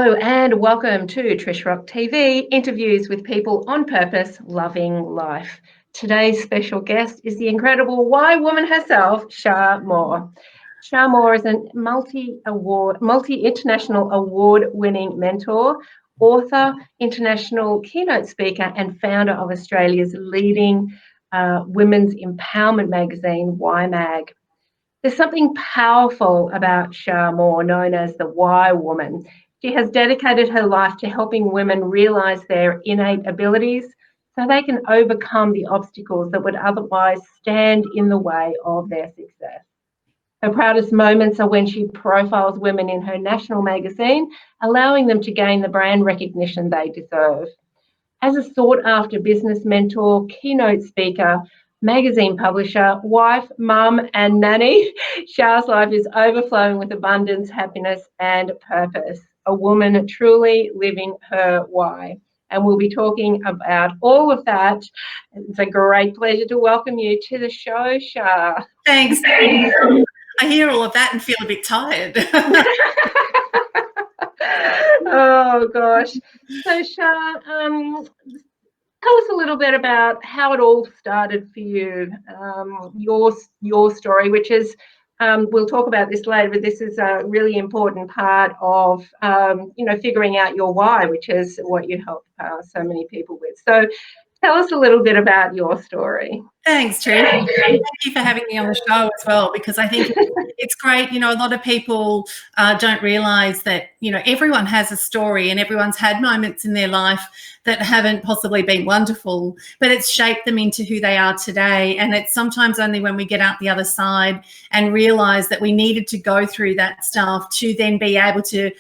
Hello and welcome to TrishRockTV, interviews with people on purpose, loving life. Today's special guest is the incredible YWoman herself, Shar Moore. Shar Moore is a multi-international award-winning mentor, author, international keynote speaker, and founder of Australia's leading women's empowerment magazine, YMag. There's something powerful about Shar Moore, known as the YWoman. She has dedicated her life to helping women realise their innate abilities so they can overcome the obstacles that would otherwise stand in the way of their success. Her proudest moments are when she profiles women in her national magazine, allowing them to gain the brand recognition they deserve. As a sought-after business mentor, keynote speaker, magazine publisher, wife, mum, and nanny, Shar's life is overflowing with abundance, happiness, and purpose. A woman truly living her why. And we'll be talking about all of that. It's a great pleasure to welcome you to the show, Shar. Thanks. I hear all of that and feel a bit tired. Oh, gosh. So, Shar, tell us a little bit about how it all started for you, your story, which is, we'll talk about this later, but this is a really important part of, figuring out your why, which is what you help so many people with. So tell us a little bit about your story. Thanks, Trish. Thank you for having me on the show as well, because I think it's great. A lot of people don't realise that, everyone has a story and everyone's had moments in their life that haven't possibly been wonderful, but it's shaped them into who they are today. And it's sometimes only when we get out the other side and realise that we needed to go through that stuff to then be able to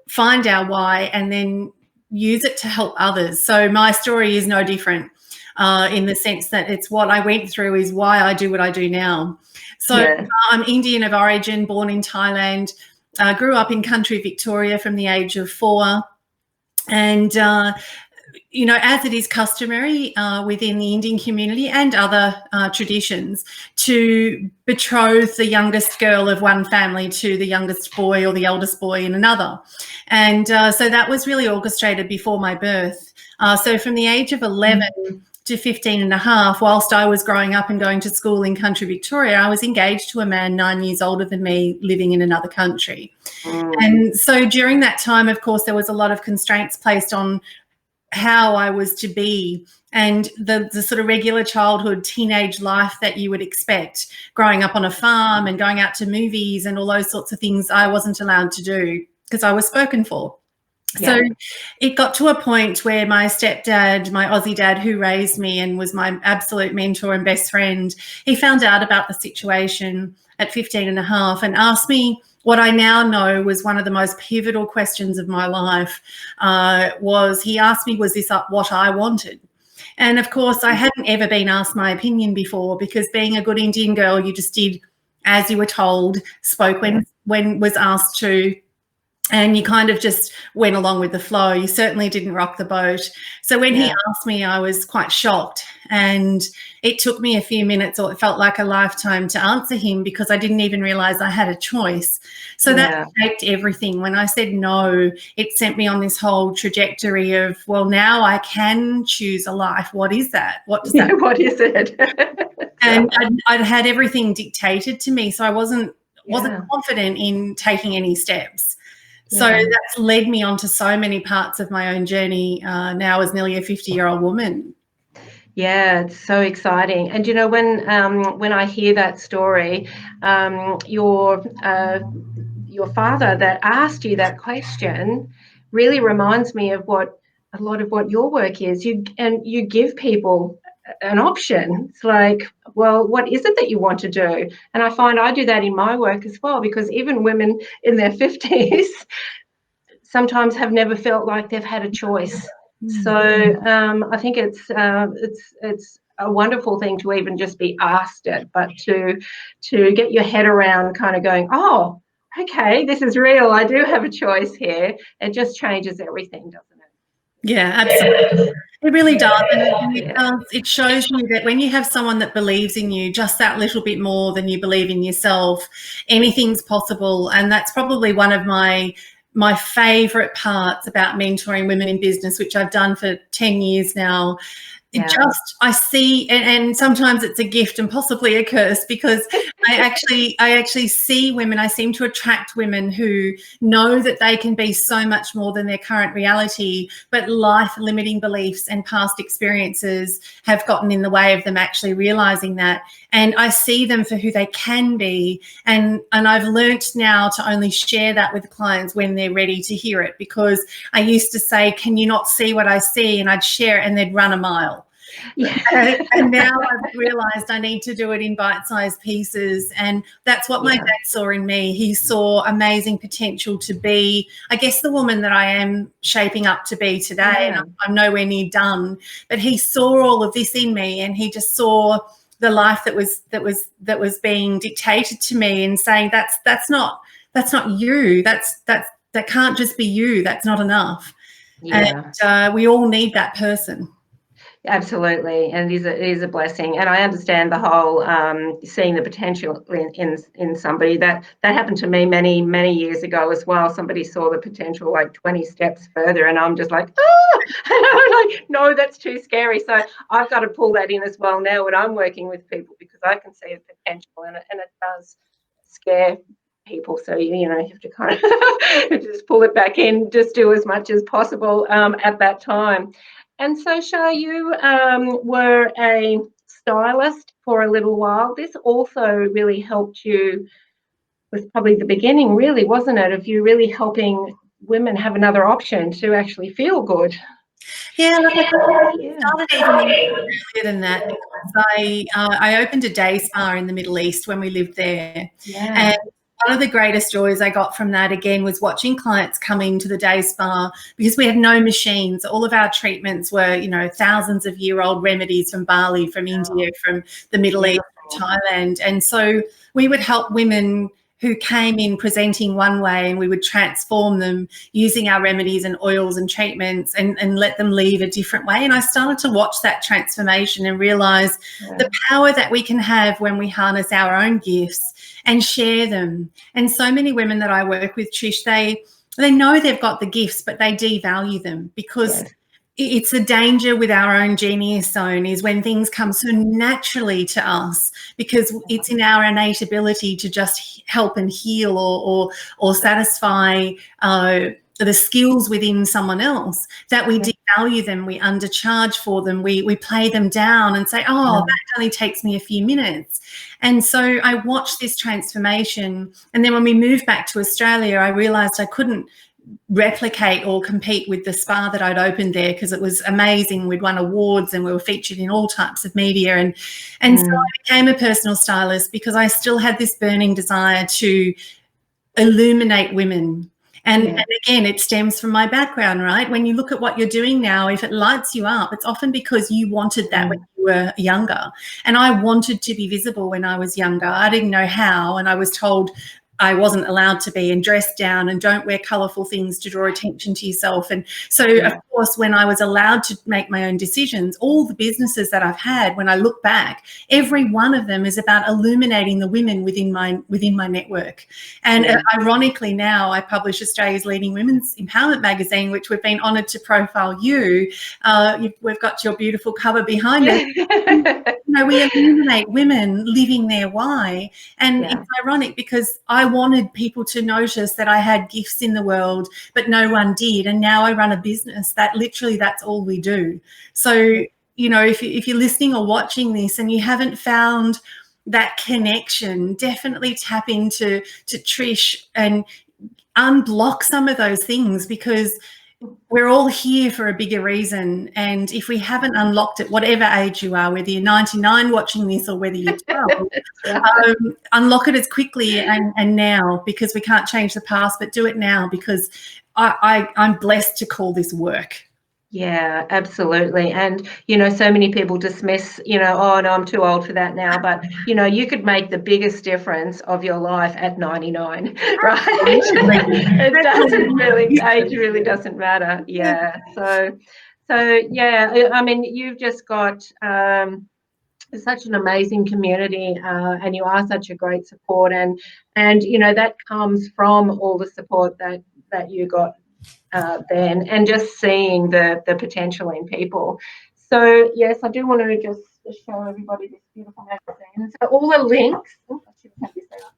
find our why and then use it to help others. So my story is no different. In the sense that it's what I went through is why I do what I do now. So yeah. I'm Indian of origin, born in Thailand, grew up in country Victoria from the age of 4. And, as it is customary within the Indian community and other traditions, to betroth the youngest girl of one family to the youngest boy or the eldest boy in another. And so that was really orchestrated before my birth. So from the age of 11 to 15 and a half, whilst I was growing up and going to school in country Victoria, I was engaged to a man 9 years older than me living in another country. And so during that time, of course, there was a lot of constraints placed on how I was to be and the sort of regular childhood, teenage life that you would expect, growing up on a farm and going out to movies and all those sorts of things I wasn't allowed to do because I was spoken for. So it got to a point where my stepdad, my Aussie dad who raised me and was my absolute mentor and best friend, he found out about the situation at 15 and a half and asked me what I now know was one of the most pivotal questions of my life. He asked me, was this what I wanted? And of course, I hadn't ever been asked my opinion before, because being a good Indian girl, you just did as you were told, spoke when was asked to, and you kind of just went along with the flow. You certainly didn't rock the boat. So when he asked me, I was quite shocked, and it took me a few minutes, or it felt like a lifetime, to answer him, because I didn't even realise I had a choice. So that shaped everything. When I said no, it sent me on this whole trajectory of, well, now I can choose a life. What is that? What does that? What is it? And I'd had everything dictated to me, so I wasn't confident in taking any steps. So that's led me on to so many parts of my own journey now as nearly a 50-year-old woman. Yeah, it's so exciting. And, when I hear that story, your father that asked you that question really reminds me of what a lot of what your work is. You give people an option. It's like, well, what is it that you want to do? And I find I do that in my work as well, because even women in their 50s sometimes have never felt like they've had a choice. So I think it's a wonderful thing to even just be asked it, but to get your head around kind of going, oh, okay, this is real. I do have a choice here. It just changes everything, doesn't it? Yeah, absolutely. It really does. And it shows you that when you have someone that believes in you just that little bit more than you believe in yourself, anything's possible. And that's probably one of my my favorite parts about mentoring women in business, which I've done for 10 years now. I see, and sometimes it's a gift and possibly a curse, because I actually see women. I seem to attract women who know that they can be so much more than their current reality, but life limiting beliefs and past experiences have gotten in the way of them actually realizing that. And I see them for who they can be, and I've learnt now to only share that with clients when they're ready to hear it, because I used to say, can you not see what I see? And I'd share it and they'd run a mile. Yeah. And now I've realised I need to do it in bite-sized pieces, and that's what my dad saw in me. He saw amazing potential to be, I guess, the woman that I am shaping up to be today, and I'm nowhere near done. But he saw all of this in me, and he just saw the life that was being dictated to me, and saying that's not you. That can't just be you. That's not enough. And we all need that person. Absolutely, and it is a blessing, and I understand the whole seeing the potential in somebody. That happened to me many years ago as well. Somebody saw the potential like 20 steps further, and I'm just like, oh, and I'm like, no, that's too scary. So I've got to pull that in as well now when I'm working with people, because I can see the potential, and it does scare people. So you have to kind of just pull it back in, just do as much as possible at that time. And so, Shar, you were a stylist for a little while. This also really helped you, was probably the beginning, really, wasn't it, of you really helping women have another option to actually feel good? Yeah, look, I started even earlier than that, because I opened a day spa in the Middle East when we lived there. Yeah. And one of the greatest joys I got from that, again, was watching clients come into the day spa, because we had no machines. All of our treatments were, thousands of year-old remedies from Bali, from India, from the Middle East, from Thailand. And so we would help women who came in presenting one way, and we would transform them using our remedies and oils and treatments, and let them leave a different way. And I started to watch that transformation and realise the power that we can have when we harness our own gifts and share them. And so many women that I work with, Trish, they know they've got the gifts, but they devalue them, because it's a danger with our own genius zone, is when things come so naturally to us, because it's in our innate ability to just help and heal or satisfy the skills within someone else, that we devalue them, we undercharge for them, we play them down and say, oh, that only takes me a few minutes. And so I watched this transformation. And then when we moved back to Australia, I realised I couldn't replicate or compete with the spa that I'd opened there, because it was amazing. We'd won awards and we were featured in all types of media, and so I became a personal stylist, because I still had this burning desire to illuminate women. And again, it stems from my background, right? When you look at what you're doing now, if it lights you up, it's often because you wanted that when you were younger. And I wanted to be visible when I was younger. I didn't know how, and I was told I wasn't allowed to be, and dressed down, and don't wear colourful things to draw attention to yourself. And so, of course, when I was allowed to make my own decisions, all the businesses that I've had, when I look back, every one of them is about illuminating the women within my network. And ironically, now I publish Australia's leading women's empowerment magazine, which we've been honoured to profile you. We've got your beautiful cover behind us. We illuminate women living their why. And it's ironic, because I wanted people to notice that I had gifts in the world, but no one did. And now I run a business that literally, that's all we do. So, if you're listening or watching this and you haven't found that connection, definitely tap into Trish and unblock some of those things, because we're all here for a bigger reason. And if we haven't unlocked it, whatever age you are, whether you're 99 watching this or whether you're 12, unlock it as quickly and now, because we can't change the past, but do it now, because I'm blessed to call this work. Yeah, absolutely. And, so many people dismiss, oh, no, I'm too old for that now. But, you could make the biggest difference of your life at 99, right? It doesn't really, age really doesn't matter. Yeah. So yeah, I mean, you've just got such an amazing community, and you are such a great support. And, that comes from all the support that that you got then, and just seeing the potential in people. So yes, I do want to just show everybody this beautiful magazine. So all the links. Oh, I should have had this out.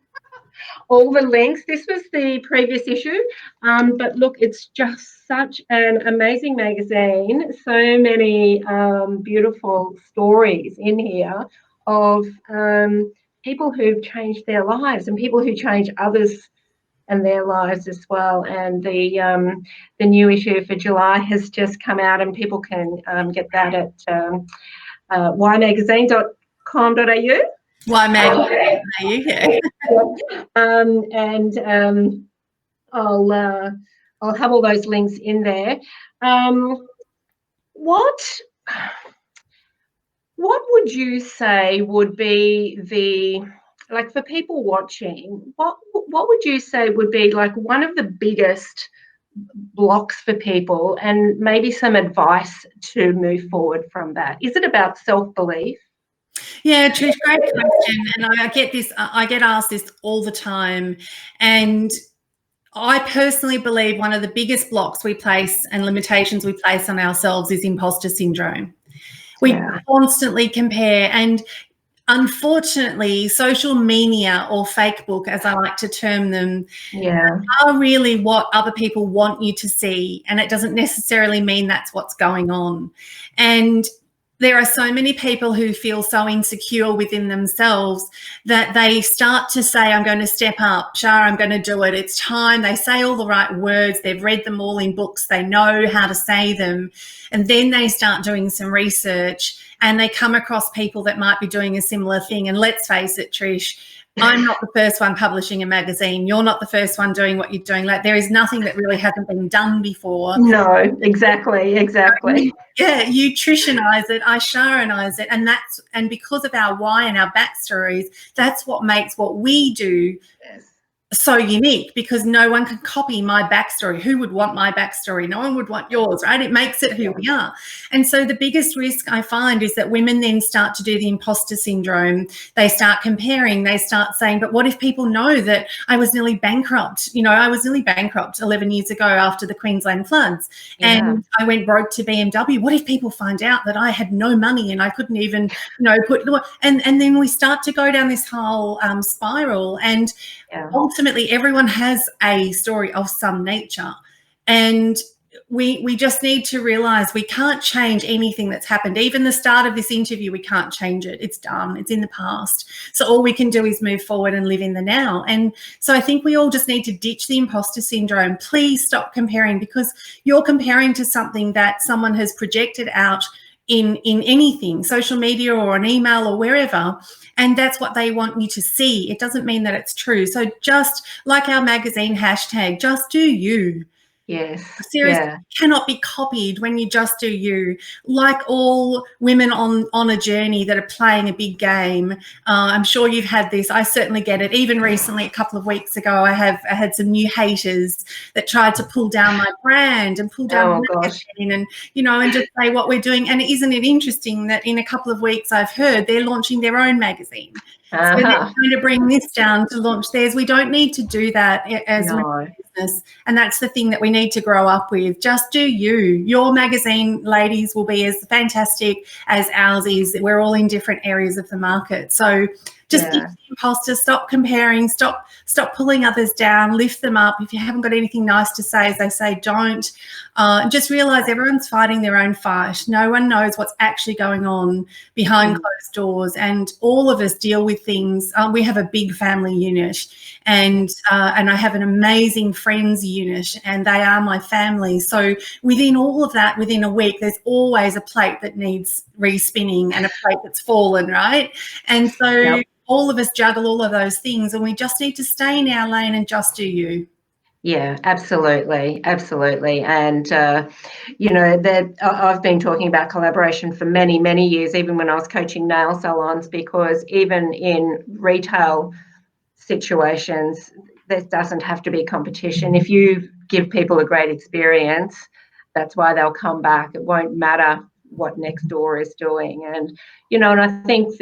All the links. This was the previous issue, but look, it's just such an amazing magazine. So many beautiful stories in here of people who've changed their lives and people who change others and their lives as well. And the new issue for July has just come out, and people can get that at ymagazine.com.au. YMag. Yeah. And I'll have all those links in there. What would you say would be like for people watching? What would you say would be like one of the biggest blocks for people, and maybe some advice to move forward from that? Is it about self-belief? Yeah, Trish, great question. And I get asked this all the time. And I personally believe one of the biggest blocks we place and limitations we place on ourselves is imposter syndrome. We constantly compare, and unfortunately, social media, or fake book, as I like to term them, are really what other people want you to see. And it doesn't necessarily mean that's what's going on. And there are so many people who feel so insecure within themselves that they start to say, I'm going to step up, Shar, I'm going to do it, it's time. They say all the right words, they've read them all in books, they know how to say them. And then they start doing some research and they come across people that might be doing a similar thing. And let's face it, Trish, I'm not the first one publishing a magazine. You're not the first one doing what you're doing. Like, there is nothing that really hasn't been done before. No, exactly. Yeah, you Trishinize it, I Sharinize it, and because of our why and our backstories, that's what makes what we do so unique, because no one can copy my backstory. Who would want my backstory? No one would want yours, right? It makes it who we are. And so the biggest risk I find is that women then start to do the imposter syndrome. They start comparing. They start saying, but what if people know that I was nearly bankrupt? You know, I was nearly bankrupt 11 years ago after the Queensland floods, and I went broke to BMW. What if people find out that I had no money and I couldn't even, and then we start to go down this whole spiral. And ultimately, everyone has a story of some nature, and we just need to realize we can't change anything that's happened. Even the start of this interview, we can't change it. It's done. It's in the past. So all we can do is move forward and live in the now. And so I think we all just need to ditch the imposter syndrome. Please stop comparing, because you're comparing to something that someone has projected out in anything, social media or an email or wherever, and that's what they want you to see. It doesn't mean that it's true. So just like our magazine hashtag, just do you. Yes. Seriously, cannot be copied when you just do you. Like all women on a journey that are playing a big game. I'm sure you've had this. I certainly get it. Even recently, a couple of weeks ago, I had some new haters that tried to pull down my brand and pull down the magazine, and and just say what we're doing. And isn't it interesting that in a couple of weeks, I've heard they're launching their own magazine. So they're trying to bring this down to launch theirs. We don't need to do that as a business. And that's the thing that we need to grow up with. Just do you. Your magazine, ladies, will be as fantastic as ours is. We're all in different areas of the market. So just be imposter, stop comparing, stop pulling others down, lift them up. If you haven't got anything nice to say, as they say, don't. Just realize everyone's fighting their own fight. No one knows what's actually going on behind closed doors, and all of us deal with things. We have a big family unit, and I have an amazing friends unit, and they are my family. So within all of that, within a week, there's always a plate that needs respinning and a plate that's fallen, right? And so all of us juggle all of those things, and we just need to stay in our lane and just do you. Yeah, absolutely. And, that I've been talking about collaboration for many, many years, even when I was coaching nail salons, because even in retail situations, there doesn't have to be competition. If you give people a great experience, that's why they'll come back. It won't matter what next door is doing. And, and I think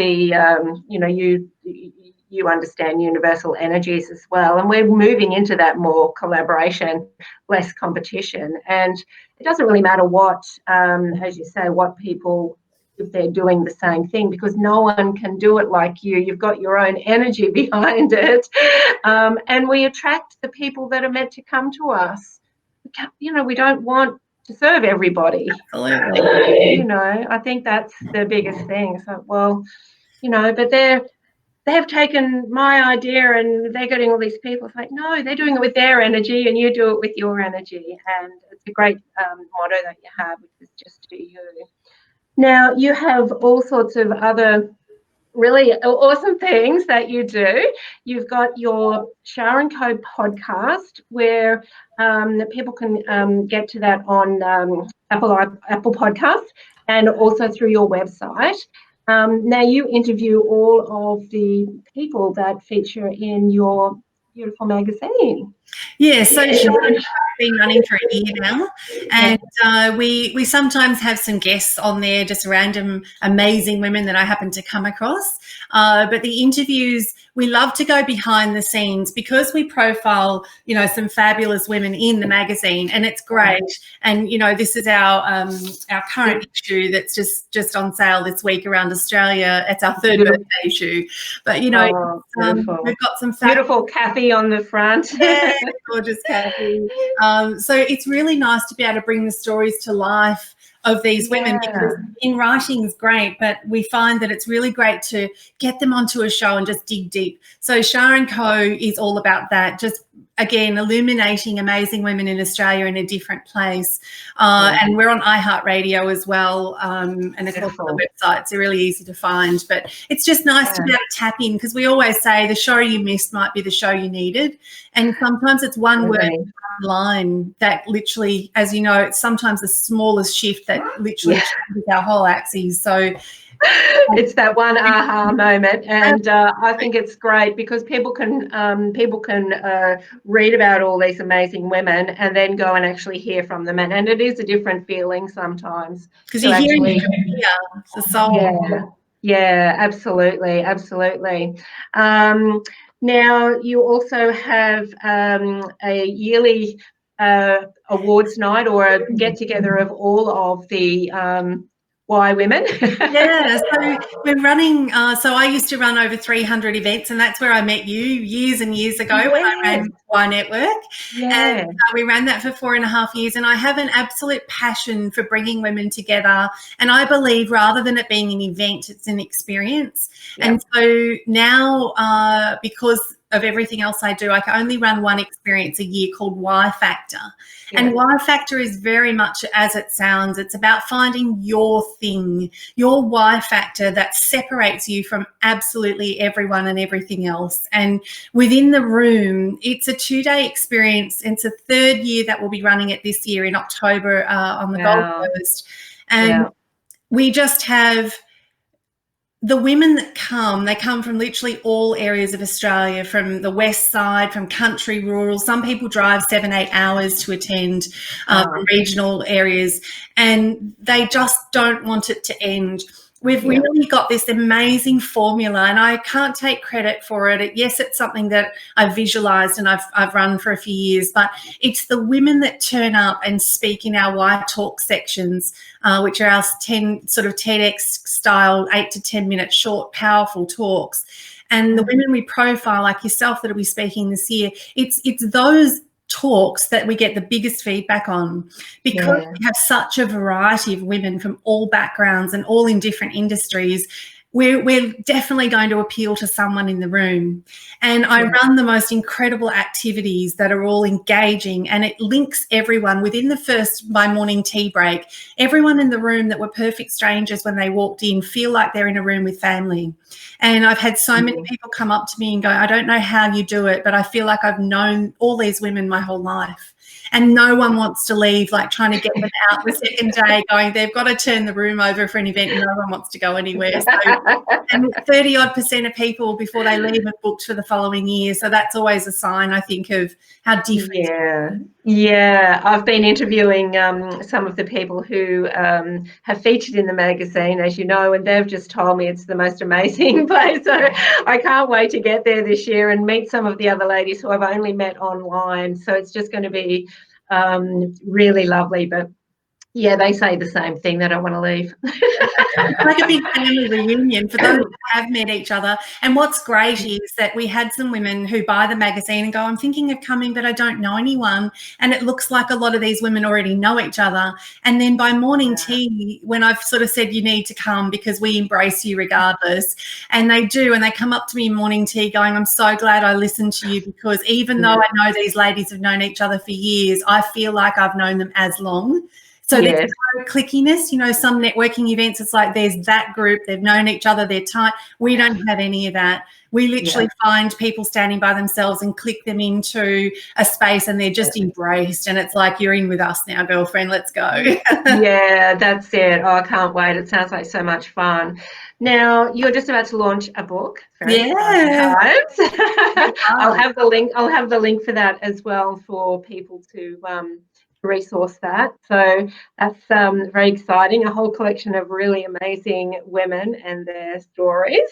you you understand universal energies as well. And we're moving into that more collaboration, less competition. And it doesn't really matter what, as you say, what people, if they're doing the same thing, because no one can do it like you. You've got your own energy behind it. And we attract the people that are meant to come to us. We don't want to serve everybody. Absolutely. I think that's the biggest thing. So, well, but they've taken my idea and they're getting all these people. It's like, no, they're doing it with their energy and you do it with your energy. And it's a great motto that you have, which is just do you. Now, you have all sorts of other really awesome things that you do. You've got your Shar & Co podcast, where people can get to that on Apple Podcasts and also through your website. Now, you interview all of the people that feature in your beautiful magazine. Yeah, so Shar been running for a year now, and we sometimes have some guests on there, just random amazing women that I happen to come across. But the interviews, we love to go behind the scenes because we profile, some fabulous women in the magazine, and it's great. And this is our current issue that's just on sale this week around Australia. It's our third birthday issue, but we've got some beautiful Kathy on the front. Yeah, gorgeous Kathy. So it's really nice to be able to bring the stories to life of these women, because in writing is great, but we find that it's really great to get them onto a show and just dig deep. So Shar & Co is all about that, just again illuminating amazing women in Australia in a different place. And we're on iHeartRadio as well, and of course on the website. It's really easy to find, but it's just nice to be able to tap in, because we always say the show you missed might be the show you needed, and sometimes it's one word, one line that literally, as you know, it's sometimes the smallest shift that literally changes our whole axis. So it's that one aha moment, and I think it's great because people can read about all these amazing women and then go and actually hear from them, and it is a different feeling sometimes because you're hearing the soul. Yeah, absolutely. Now you also have a yearly awards night, or a get together of all of the YWoman. Yeah, so we're running, so I used to run over 300 events, and that's where I met you years and years ago when I ran Y Network. And we ran that for 4.5 years, and I have an absolute passion for bringing women together, and I believe rather than it being an event, it's an experience. And so now, because of everything else I do, I can only run one experience a year called Y Factor. And Y Factor is very much as it sounds. It's about finding your thing, your Y Factor that separates you from absolutely everyone and everything else. And within the room, it's a 2-day experience. It's a third year that we'll be running it this year in October on the Gold Coast. And we just have the women that come, they come from literally all areas of Australia, from the west side, from country, rural. Some people drive 7-8 hours to attend from regional areas, and they just don't want it to end. We've really got this amazing formula, and I can't take credit for it. Yes, it's something that I've visualised and I've run for a few years, but it's the women that turn up and speak in our Y Talk sections, which are our 10 sort of TEDx style 8 to 10 minute short, powerful talks. And the women we profile, like yourself, that'll be speaking this year, it's those talks that we get the biggest feedback on, because we have such a variety of women from all backgrounds and all in different industries. We're definitely going to appeal to someone in the room. And I run the most incredible activities that are all engaging, and it links everyone within the first by morning tea break. Everyone in the room that were perfect strangers when they walked in feel like they're in a room with family. And I've had so many people come up to me and go, I don't know how you do it, but I feel like I've known all these women my whole life. And no one wants to leave, like trying to get them out the second day going, they've got to turn the room over for an event. No one wants to go anywhere. So, and 30-odd% of people before they leave have booked for the following year. So that's always a sign, I think, of how different. Yeah, I've been interviewing some of the people who have featured in the magazine, as you know, and they've just told me it's the most amazing place. So I can't wait to get there this year and meet some of the other ladies who I've only met online. So it's just going to be really lovely. But yeah, they say the same thing. They don't want to leave. It's like a big family reunion for those who have met each other. And what's great is that we had some women who buy the magazine and go, I'm thinking of coming, but I don't know anyone. And it looks like a lot of these women already know each other. And then by morning tea, when I've sort of said you need to come because we embrace you regardless, and they do, and they come up to me in morning tea going, I'm so glad I listened to you, because even though I know these ladies have known each other for years, I feel like I've known them as long. So there's no clickiness, you know, some networking events, it's like there's that group, they've known each other, they're tight. We don't have any of that. We literally find people standing by themselves and click them into a space and they're just embraced. And it's like, you're in with us now, girlfriend, let's go. Yeah, that's it. Oh, I can't wait. It sounds like so much fun. Now, you're just about to launch a book. Very exciting times. I'll have the link for that as well for people to resource that. So that's very exciting. A whole collection of really amazing women and their stories.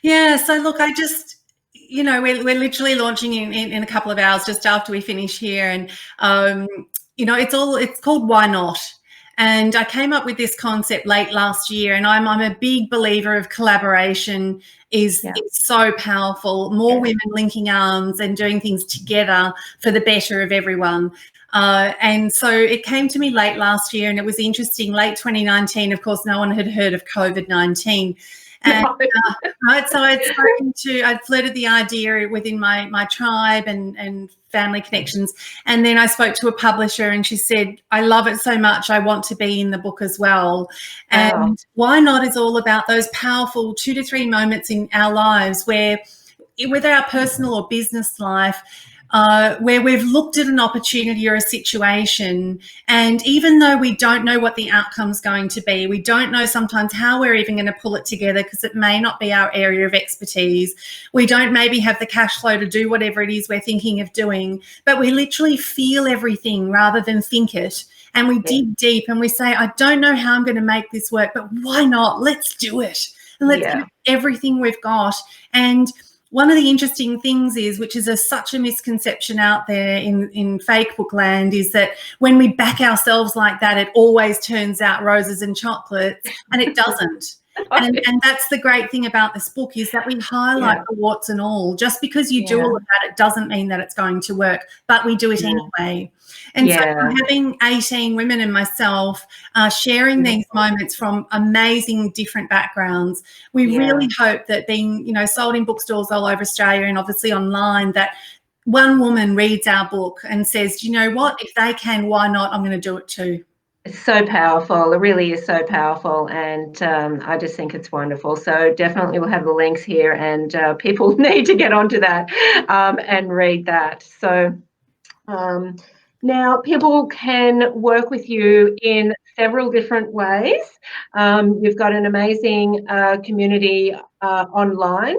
Yeah, so look, I just, you know, we're literally launching in a couple of hours just after we finish here. And, you know, it's called Why Not? And I came up with this concept late last year, and I'm a big believer of collaboration is so powerful. More women linking arms and doing things together for the better of everyone. And so it came to me late last year, and it was interesting. Late 2019, of course, no one had heard of COVID-19. And right, so I'd flirted the idea within my tribe and family connections, and then I spoke to a publisher, and she said, I love it so much, I want to be in the book as well. And Why Not is all about those powerful 2 to 3 moments in our lives where, whether our personal or business life, where we've looked at an opportunity or a situation, and even though we don't know what the outcome's going to be, we don't know sometimes how we're even going to pull it together because it may not be our area of expertise. We don't maybe have the cash flow to do whatever it is we're thinking of doing, but we literally feel everything rather than think it. And we dig deep and we say, I don't know how I'm going to make this work, but why not? Let's do it. And let's give everything we've got. And one of the interesting things is, which is such a misconception out there in fake book land, is that when we back ourselves like that, it always turns out roses and chocolates, and it doesn't. And that's the great thing about this book, is that we highlight the warts and all. Just because you do all of that, it doesn't mean that it's going to work, but we do it anyway. And so having 18 women and myself sharing these moments from amazing different backgrounds, we really hope that, being, you know, sold in bookstores all over Australia and obviously online, that one woman reads our book and says, you know what, if they can, why not? I'm going to do it too. It's so powerful. It really is so powerful, and I just think it's wonderful. So definitely we'll have the links here, and people need to get onto that and read that. So now people can work with you in several different ways. You've got an amazing community online.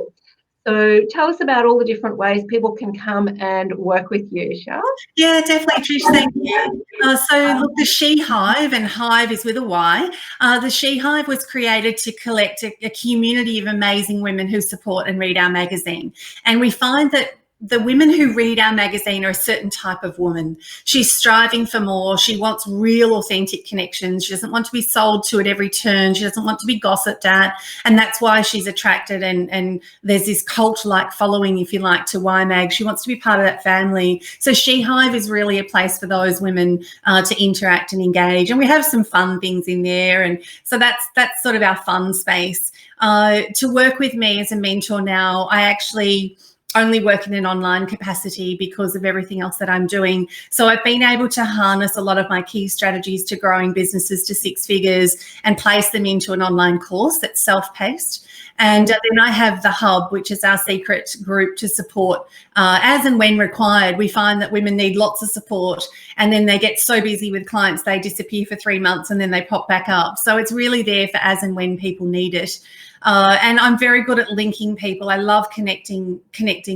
So tell us about all the different ways people can come and work with you, Shar. Yeah, definitely, Trish, thank you. So look, the She Hive, and Hive is with a Y. The She Hive was created to collect a community of amazing women who support and read our magazine. And we find that the women who read our magazine are a certain type of woman. She's striving for more. She wants real, authentic connections. She doesn't want to be sold to at every turn. She doesn't want to be gossiped at. And that's why she's attracted. And there's this cult-like following, if you like, to YMag. She wants to be part of that family. So She Hive is really a place for those women to interact and engage. And we have some fun things in there. And so that's sort of our fun space. To work with me as a mentor now, I actually only work in an online capacity because of everything else that I'm doing. So I've been able to harness a lot of my key strategies to growing businesses to 6 figures and place them into an online course that's self-paced. And then I have the Hub, which is our secret group to support as and when required. We find that women need lots of support, and then they get so busy with clients, they disappear for 3 months and then they pop back up. So it's really there for as and when people need it. And I'm very good at linking people. I love connecting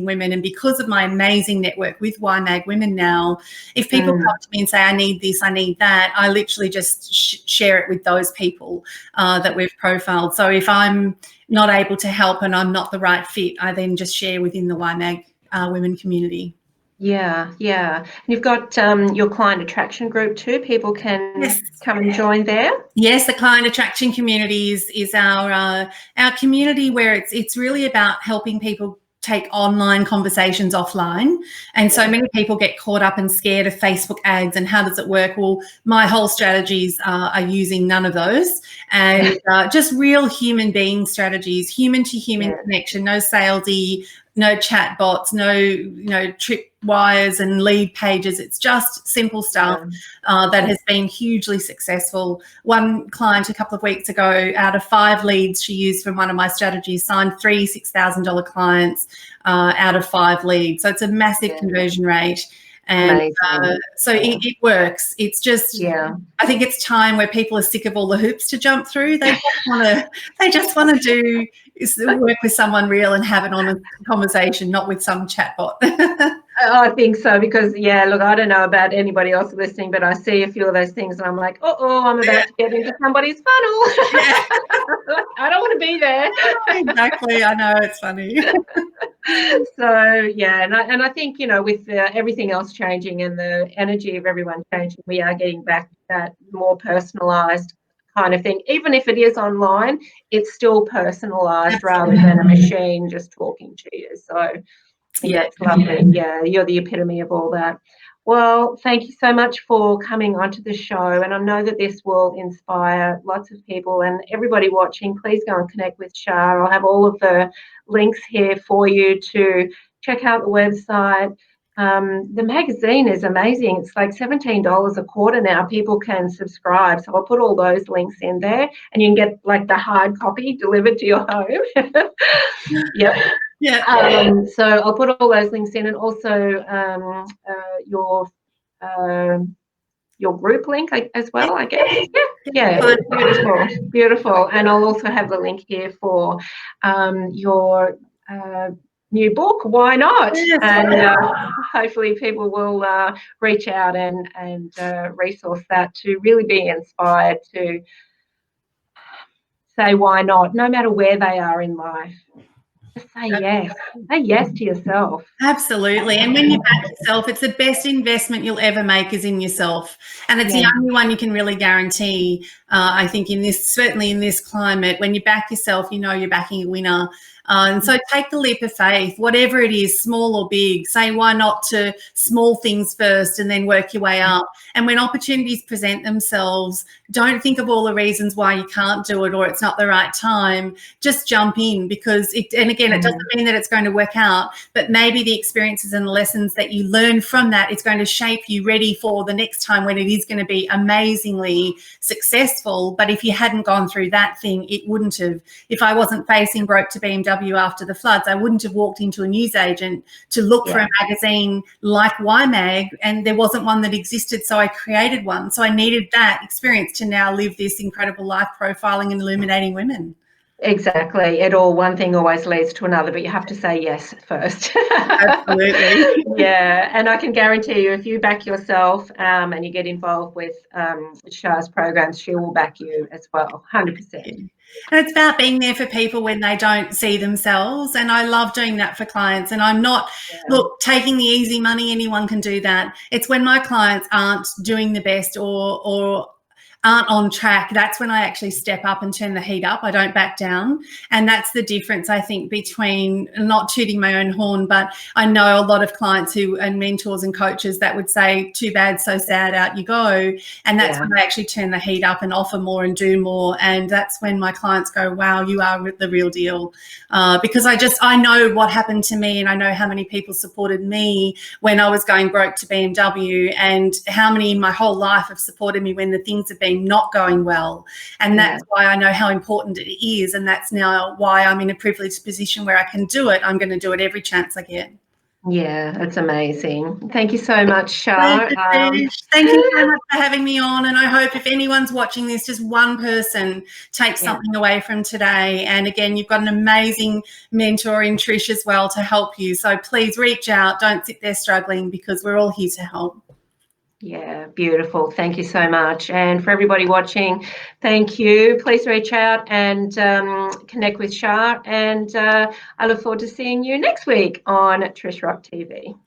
women. And because of my amazing network with YMag Women now, if people come to me and say, I need this, I need that, I literally just share it with those people that we've profiled. So if I'm not able to help and I'm not the right fit, I then just share within the YMag women community. Yeah. And you've got your client attraction group too. People can come and join there. Yes, the client attraction community is our community where it's really about helping people take online conversations offline. And so many people get caught up and scared of Facebook ads and how does it work? Well, my whole strategies are using none of those, and just real human being strategies, human to human connection, no salesy, no chat bots, no trip wires and lead pages. It's just simple stuff that has been hugely successful. One client a couple of weeks ago, out of 5 leads she used from one of my strategies, signed 3 $6,000 clients out of 5 leads. So it's a massive conversion rate. And so it works. It's just, I think it's time where people are sick of all the hoops to jump through. They just want to do work with someone real and have an honest conversation, not with some chatbot. I think so, because look, I don't know about anybody else listening, but I see a few of those things and I'm like, I'm about to get into somebody's funnel. I don't want to be there. Exactly. I know, it's funny. So and I think, with everything else changing and the energy of everyone changing, we are getting back to that more personalized kind of thing. Even if it is online, it's still personalized rather than a machine just talking to you. So that's lovely. You're the epitome of all that. Well, thank you so much for coming onto the show, and I know that this will inspire lots of people, and everybody watching, please go and connect with Shar. I'll have all of the links here for you to check out the website. The magazine is amazing. It's like $17 a quarter now. People can subscribe, so I'll put all those links in there, and you can get like the hard copy delivered to your home. So I'll put all those links in, and also your group link as well, I guess. Beautiful. And I'll also have the link here for your new book, Why Not? And hopefully people will reach out and resource that to really be inspired to say why not, no matter where they are in life. Just say yes. Say yes to yourself. Absolutely. And when you back yourself, it's the best investment you'll ever make is in yourself. And it's the only one you can really guarantee. I think certainly in this climate, when you back yourself, you're backing a winner. And so take the leap of faith, whatever it is, small or big. Say why not to small things first and then work your way up. And when opportunities present themselves, don't think of all the reasons why you can't do it or it's not the right time. Just jump in, because it doesn't mean that it's going to work out, but maybe the experiences and the lessons that you learn from that, it's going to shape you ready for the next time when it is going to be amazingly successful. But if you hadn't gone through that thing, it wouldn't have. If I wasn't facing broke to BMW after the floods, I wouldn't have walked into a newsagent to look for a magazine like YMag, and there wasn't one that existed, so I created one. So I needed that experience to now live this incredible life profiling and illuminating women. Exactly. One thing always leads to another, but you have to say yes first. Absolutely. And I can guarantee you, if you back yourself and you get involved with Shar's programs, she will back you as well, 100%. And it's about being there for people when they don't see themselves. And I love doing that for clients. And I'm not, look, taking the easy money, anyone can do that. It's when my clients aren't doing the best or aren't on track, that's when I actually step up and turn the heat up. I don't back down. And that's the difference, I think, between, not tooting my own horn, but I know a lot of clients and mentors and coaches that would say, too bad, so sad, out you go. And that's when I actually turn the heat up and offer more and do more. And that's when my clients go, wow, you are the real deal. Because I know what happened to me, and I know how many people supported me when I was going broke to BMW, and how many in my whole life have supported me when the things have been not going well. And that's why I know how important it is, and that's now why I'm in a privileged position where I can do it. I'm going to do it every chance I get. Yeah, that's amazing. Thank you so much, Shar. Pleasure, Trish. Thank you so much for having me on. And I hope if anyone's watching this, just one person takes something away from today. And again, you've got an amazing mentor in Trish as well to help you. So please reach out. Don't sit there struggling, because we're all here to help. Yeah, beautiful. Thank you so much. And for everybody watching, thank you. Please reach out and connect with Shar. And I look forward to seeing you next week on Trish Rock TV.